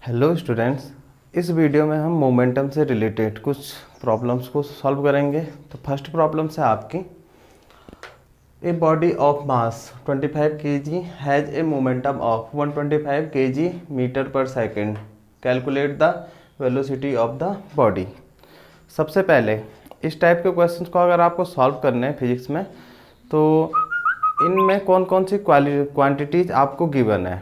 Hello students, इस video में हम मोमेंटम से रिलेटेड कुछ प्रॉब्लम्स को सॉल्व करेंगे। तो फर्स्ट प्रॉब्लम से आपकी a body of mass 25 kg has a momentum of 125 kg metre per second, calculate the velocity of the body. सबसे पहले इस टाइप के क्वेश्चंस को अगर आपको सॉल्व करने हैं फिजिक्स में, तो इनमें कौन कौन सी क्वांटिटीज़ आपको गिवन है,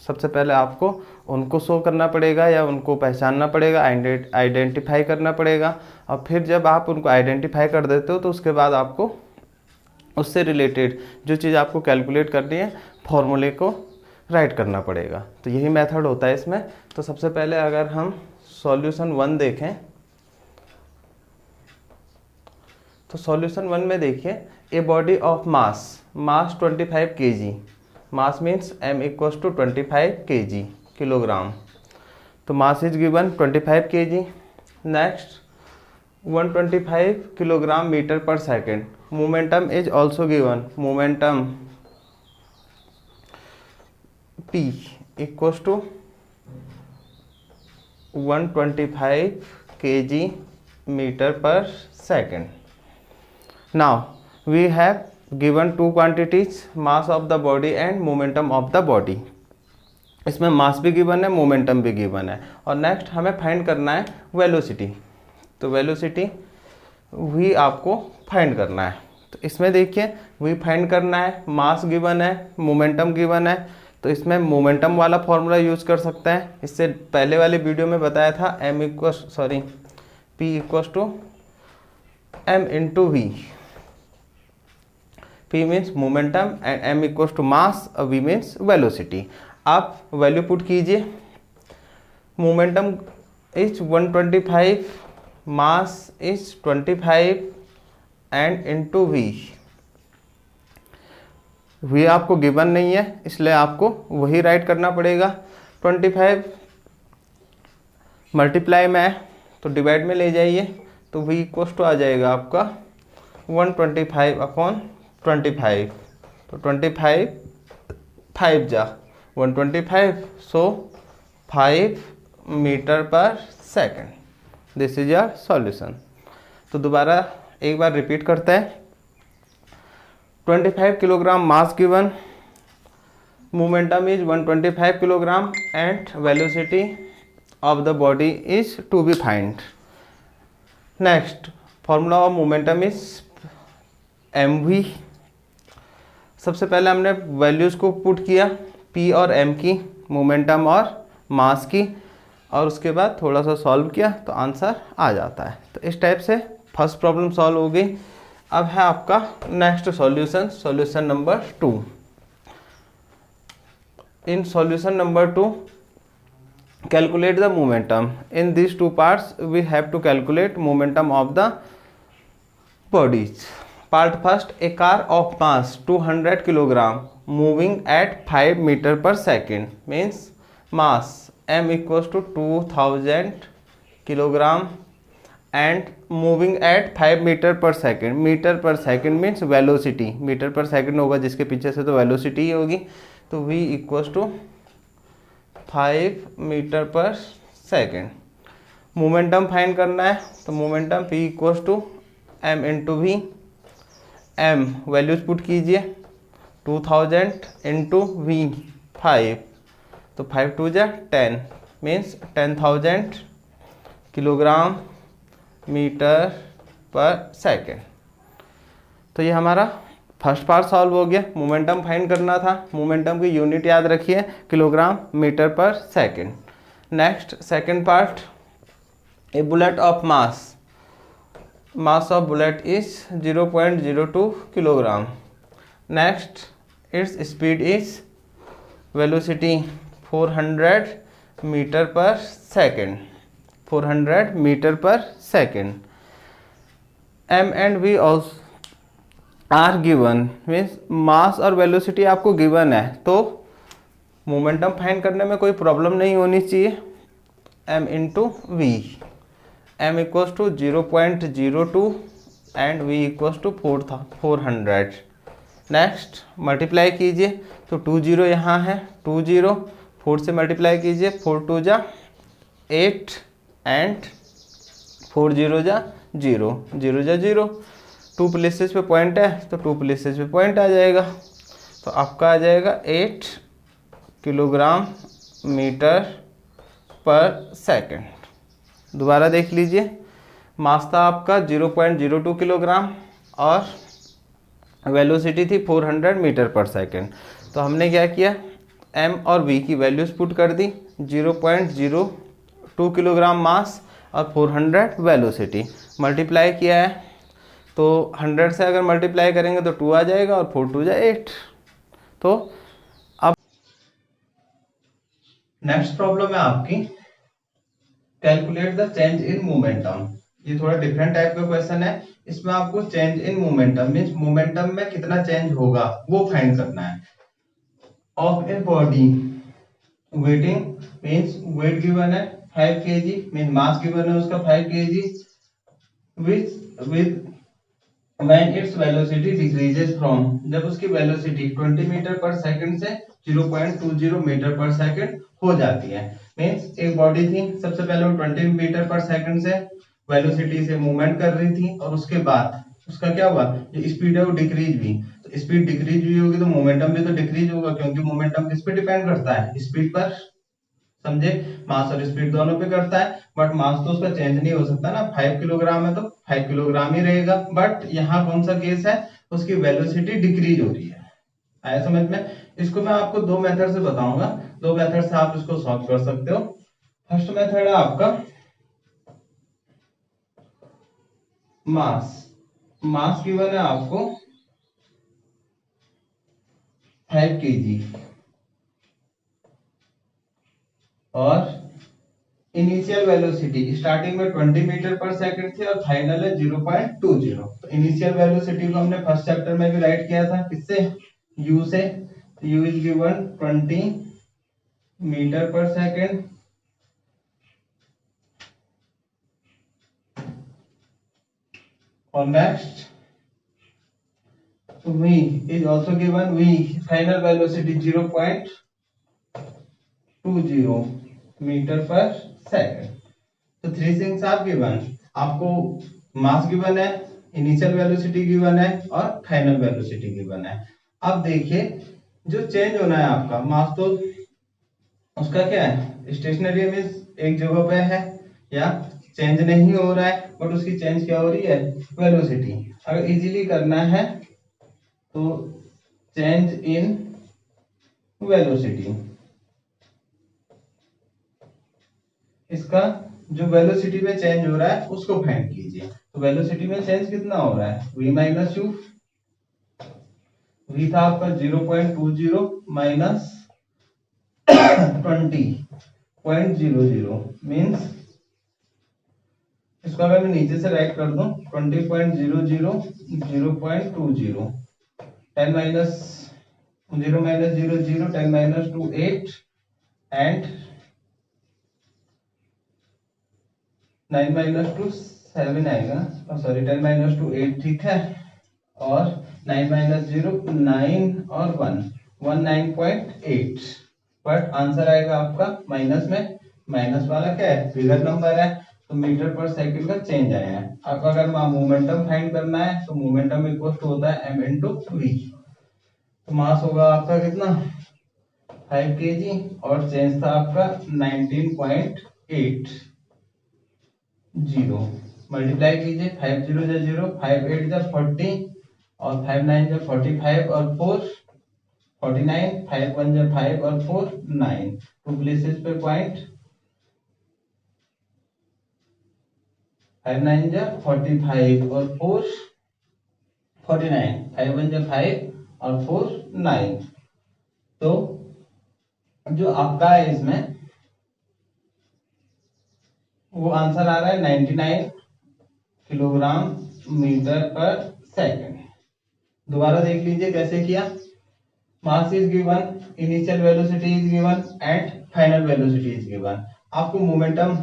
सबसे पहले आपको उनको शो करना पड़ेगा या उनको पहचानना पड़ेगा, आइडेंटिफाई करना पड़ेगा। और फिर जब आप उनको आइडेंटिफाई कर देते हो तो उसके बाद आपको उससे रिलेटेड जो चीज़ आपको कैलकुलेट करनी है फॉर्मूले को राइट करना पड़ेगा। तो यही मेथड होता है इसमें। तो सबसे पहले अगर हम सॉल्यूशन 1 देखें, तो सॉल्यूशन 1 में देखिए, a body of mass 25 kg, mass means m equals to 25 kg, kilogram. तो mass is given 25 kg। Next 125 kilogram metre per second. Momentum is also given, momentum p equals to 125 kg metre per second. Now we have given two quantities, mass of the body and momentum of the body। इसमें मास भी given है, momentum भी given है। और next हमें find करना है velocity. तो वेलोसिटी भी आपको फाइंड करना है। तो इसमें देखिए भी फाइंड करना है, मास गिवन है, मोमेंटम गिवन है। तो इसमें मोमेंटम वाला फॉर्मूला यूज कर सकते हैं। इससे पहले वाले वीडियो में बताया था P equals to m into v. P means momentum and m equals to mass और v मीन्स वेलोसिटी। आप वैल्यू पुट कीजिए। Momentum is 125, mass is 25 and into v आपको गिवन नहीं है, इसलिए आपको वही राइट करना पड़ेगा। 25 मल्टीप्लाई में है तो डिवाइड में ले जाइए, तो v इक्वल्स टू आ जाएगा आपका 125 अपॉन 25। तो 25 5 जा 125, so 5 metre per second. This is your solution. तो दोबारा एक बार रिपीट करते हैं। 25 kilogram mass given, momentum is 125 kilogram and velocity of the body is to be find. Next formula of momentum is mv। सबसे पहले हमने वैल्यूज़ को पुट किया, p और m की, मोमेंटम और मास की, और उसके बाद थोड़ा सा सॉल्व किया तो आंसर आ जाता है। तो इस टाइप से फर्स्ट प्रॉब्लम सॉल्व हो गई। अब है आपका next solution, solution number 2। In solution number 2 calculate the momentum. In this two parts we have to calculate momentum of the bodies. Part first, a car of mass 200 kilogram moving at 5 metre per second, means mass m equals to 2000 kilogram and moving at 5 metre per second. Metre per second means velocity, metre per second होगा जिसके पीछे से, तो velocity ही होगी। तो v equals to 5 metre per second. Momentum find करना है, तो momentum p equals to m into v. m values put कीजिए, 2000 इंटू वी 5, तो 5 2 जा 10 means 10,000 kilogram metre per second. तो ये हमारा फर्स्ट पार्ट सॉल्व हो गया। मोमेंटम फाइंड करना था, मोमेंटम की यूनिट याद रखिए, kilogram metre per second. Next second part, A bullet of mass, mass of bullet is 0.02 kilogram. Next, its speed is, velocity 400 meter per second, 400 meter per second. m and v also are given, means mass और velocity आपको given है, तो momentum find करने में कोई problem नहीं होनी चाहिए। m into v, m equals to 0.02 and v equals to 400। Next multiply कीजिए, तो 20 यहाँ है, 20 4 से मल्टीप्लाई कीजिए, 4 2 जा 8 एंड 4 0 जा 0, 0 जा 0। 2 प्लेसेस पे पॉइंट है तो 2 प्लेसेस पे पॉइंट आ जाएगा, तो आपका आ जाएगा 8 किलोग्राम मीटर पर सेकंड। दोबारा देख लीजिए, मास था आपका 0.02 किलोग्राम और वेलोसिटी थी 400 मीटर पर सेकंड। तो हमने क्या किया, m और v की वैल्यूज पुट कर दी, 0.02 किलोग्राम मास और 400 वेलोसिटी मल्टीप्लाई किया है, तो 100 से अगर मल्टीप्लाई करेंगे तो 2 आ जाएगा और 4 2 जा 8। तो अब नेक्स्ट प्रॉब्लम है आपकी, calculate the change in momentum. ये थोड़ा डिफरेंट टाइप का क्वेश्चन है, इसमें आपको change in momentum means momentum में कितना चेंज होगा वो फाइंड करना है। Of a body waiting means wait given है 5 kg, मीन मास गिवन है उसका 5 kg, with when its velocity decreases from, जब उसकी वेलोसिटी 20 मीटर पर सेकंड से 0.20 मीटर पर सेकंड हो जाती है। मींस एक बॉडी थी, सबसे पहले वो 20 मीटर पर सेकंड से वेलोसिटी से मूवमेंट कर रही थी और उसके बाद उसका क्या हुआ, जो स्पीड है वो डिक्रीज हुई। तो स्पीड डिक्रीज हुई होगी तो मोमेंटम भी तो डिक्रीज होगा, क्योंकि मोमेंटम किस पे डिपेंड करता है, स्पीड पर। समझे, मास और स्पीड दोनों पे करता है, बट मास तो उसका चेंज नहीं हो सकता ना, 5 किलोग्राम है तो 5 किलोग्राम ही रहेगा। बट यहाँ कौन सा केस है, उसकी वेलोसिटी डिक्रीज हो रही है। आया समझ में? इसको मैं आपको दो मेथड से बताऊंगा, दो मेथड से आप इसको सॉल्व कर सकते हो। फर्स्ट मेथड है आपका मास। मास गिवन है आपको 5 kg और इनिशियल वेलोसिटी स्टार्टिंग में 20 मीटर पर सेकंड थी और फाइनल है 0.20। तो इनिशियल वेलोसिटी को हमने फर्स्ट चैप्टर में भी राइट किया था, किससे, u से। u is given 20 metre per second और next v is also given, v final velocity 0.20 metre per second. तो थ्री थिंग्स आर गिवन, आपको मास गिवन है, इनिशियल वेलोसिटी गिवन है और फाइनल वेलोसिटी गिवन है। अब देखिए जो चेंज होना है आपका मास, तो उसका क्या है, स्टेशनरी मींस एक जगह पे है या चेंज नहीं हो रहा है, बट उसकी चेंज क्या हो रही है, वेलोसिटी। अगर इजीली करना है तो चेंज इन वेलोसिटी, इसका जो वेलोसिटी में चेंज हो रहा है उसको फाइंड कीजिए। तो वेलोसिटी में चेंज कितना हो रहा है, v माइनस यू। v था आपका 0.20 माइनस 20.00 मींस, इसको अगर मैं नीचे से राइट कर दूं 20.00 0.20 10 minus 0 minus 0 0 10 minus 2 8 and 9 minus 2 7 आएगा, सॉरी 10 माइनस 2 8, ठीक है, और 9 माइनस 0 9 और 1 19.8। बट आंसर आएगा आपका माइनस में, माइनस वाला क्या है, बिगर नंबर है, तो मीटर पर सेकंड का चेंज आया है। अब अगर मोमेंटम फाइंड करना है तो मोमेंटम इक्वल टू होता है m इंटू वी। तो मास होगा आपका कितना, 5 kg और चेंज था आपका 19.8। मल्टीप्लाई कीजिए, 5 0 जा 0, 5 8 जा 40 और 5 9 जा 45 और 4 49, 5 1 जा 5 और 4 9, टू प्लेसेस पे पॉइंट, 5 9 जा 45 और 4 49, 5 1 जा 5 और 4 9। तो जो आपका है इसमें वो आंसर आ रहा है 99 किलोग्राम मीटर पर सेकंड। दोबारा देख लीजिए कैसे किया, mass is given, initial velocity is given and final velocity is given. आपको momentum,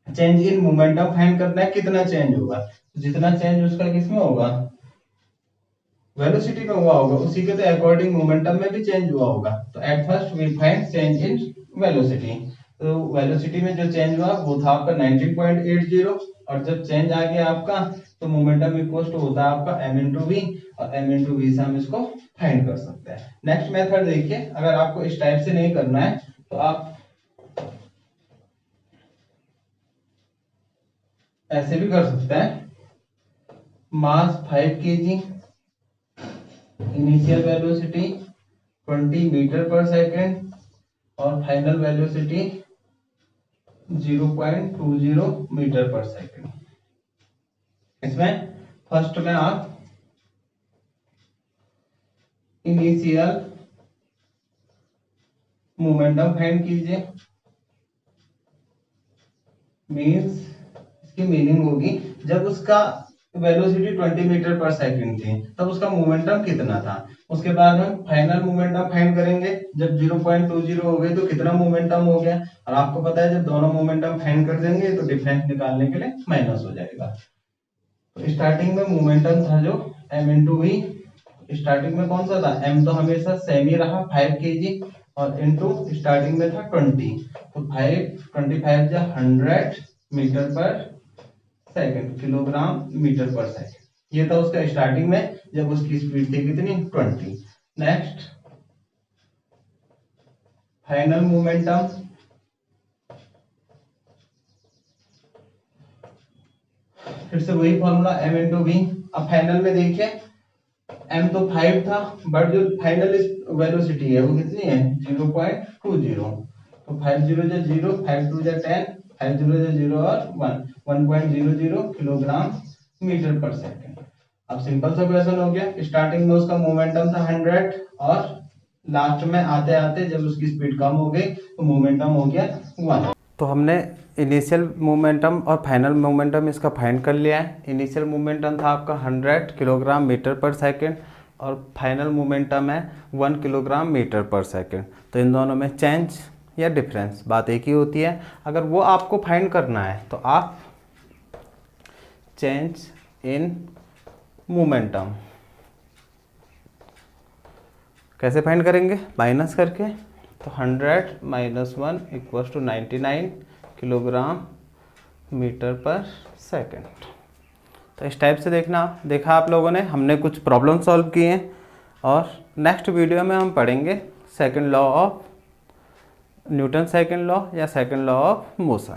change in momentum find करना है, कितना चेंज होगा, जितना चेंज उसका किसमें होगा, वेलोसिटी में हुआ होगा उसी के तो अकॉर्डिंग मोमेंटम में भी चेंज हुआ होगा। तो at first we find change in velocity. तो वेलोसिटी में जो चेंज हुआ वो था आपका 19.80, और जब चेंज आ गया आपका तो मोमेंटम इक्वल टू होता है आपका m इंटू वी, और m इंटू वी से हम इसको फाइंड कर सकते हैं। नेक्स्ट मेथड देखिए, अगर आपको इस टाइप से नहीं करना है तो आप ऐसे भी कर सकते हैं। मास 5 kg, initial velocity 20 metre per second, और final velocity 0.20 metre per second. इसमें फर्स्ट में आप इनिशियल मोमेंटम फाइंड कीजिए। मींस इसकी मीनिंग होगी, जब उसका वेलोसिटी 20 मीटर पर सेकंड थी तब उसका मोमेंटम कितना था। उसके बाद हम फाइनल मोमेंटम फाइंड करेंगे, जब 0.20 हो गए तो कितना मोमेंटम हो गया। और आपको पता है जब दोनों मोमेंटम फाइंड कर देंगे तो डिफरेंस निकालने के लिए माइनस हो जाएगा। तो स्टार्टिंग में मोमेंटम था जो m इंटू वी, स्टार्टिंग में कौन सा था, m तो हमेशा सेम ही रहा 5 kg, और इंटू स्टार्टिंग में था 20, तो 25 या 100 metre per second, kilogram metre per second. ये था उसका स्टार्टिंग में जब उसकी स्पीड थी कितनी 20। नेक्स्ट फाइनल मोमेंटम, फिर से वही फॉर्मूला m इंटू वी। अब फाइनल में देखिए m तो 5 था, बट जो फाइनल वेलोसिटी है वो कितनी है 0.20। तो 5 0 जा 0, 5 2 जा 10, 5 0 जा 0 और 100 किलोग्राम मीटर पर सेकंड। अब सिंपल सा क्वेश्चन हो गया, स्टार्टिंग में उसका मोमेंटम था 100, और लास्ट में आते आते जब उसकी स्पीड कम हो गई तो मोमेंटम हो गया 1। तो हमने इनिशियल मोमेंटम और फाइनल मोमेंटम इसका फाइंड कर लिया है। इनिशियल मोमेंटम था आपका 100 किलोग्राम मीटर पर सेकंड, और फाइनल मोमेंटम है 1 किलोग्राम मीटर पर सेकंड। तो इन दोनों में चेंज या डिफरेंस बात एक ही होती है। अगर वो आपको फाइंड करना है तो आप चेंज इन मोमेंटम कैसे फाइंड करेंगे, माइनस करके। तो 100 minus 1 equal to 99 kilogram metre per second. तो इस टाइप से देखा आप लोगों ने, हमने कुछ प्रॉब्लम सॉल्व किए हैं। और नेक्स्ट वीडियो में हम पढ़ेंगे second law of Newton second law या सेकंड लॉ ऑफ मोशन।